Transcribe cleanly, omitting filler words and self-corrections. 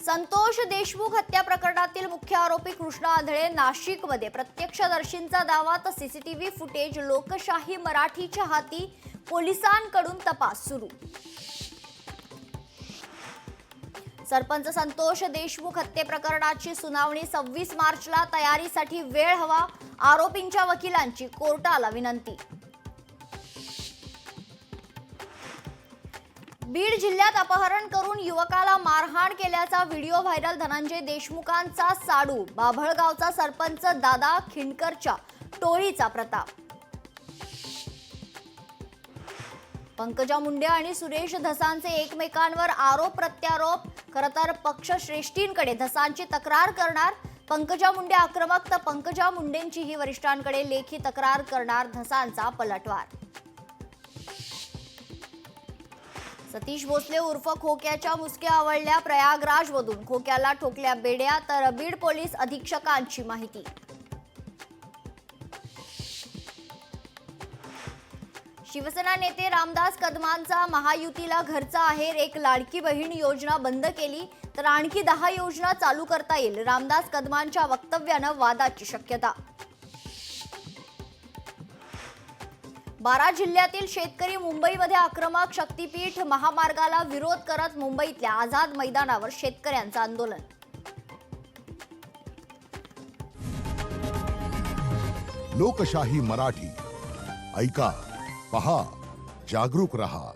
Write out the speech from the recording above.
संतोष देशमुख हत्या प्रकरणातील मुख्य आरोपी कृष्णा आंधळे नाशिकमध्ये प्रत्यक्षदर्शींचा दावा तर सीसीटीव्ही फुटेज लोकशाही मराठीच्या हाती, पोलिसांकडून तपास सुरू। सरपंच संतोष देशमुख हत्ये प्रकरणाची सुनावणी 26 मार्चला, तयारीसाठी वेळ हवा, आरोपींच्या वकिलांची कोर्टाला विनंती। बीड जिल्ह्यात अपहरण करून युवकाला मारहाण केल्याचा व्हिडिओ व्हायरल, धनंजय देशमुखांचा साडू, बाभळगावचा सरपंच दादा खिंडकरच्या टोळीचा प्रताप। पंकजा मुंडे आणि सुरेश धसांचे एकमेकांवर आरोप प्रत्यारोप, खरतर पक्षश्रेष्ठींकडे धसांची तक्रार करणार, पंकजा मुंडे आक्रमक तर पंकजा मुंडेंचीही वरिष्ठांकडे लेखी तक्रार करणार, धसांचा पलटवार। सतीश भोसले उर्फ खोक्याच्या मुसक्या आवळल्या, प्रयागराजमधून खोक्याला ठोकल्या बेड्या, तर बीड पोलीस अधीक्षकांची माहिती। शिवसेना नेते रामदास कदमांचा महायुतीला घरचा आहेर, एक लाडकी बहीण योजना बंद केली तर आणखी 10 योजना चालू करता येईल, रामदास कदमांच्या वक्तव्यानं वादाची शक्यता। 12 जिल्ह्यातील शेतकरी मुंबईमध्ये आक्रमक, शक्तीपीठ महामार्गाला विरोध करत मुंबईतल्या आझाद मैदानावर शेतकऱ्यांचं आंदोलन। लोकशाही मराठी ऐका, पहा, जागरूक रहा।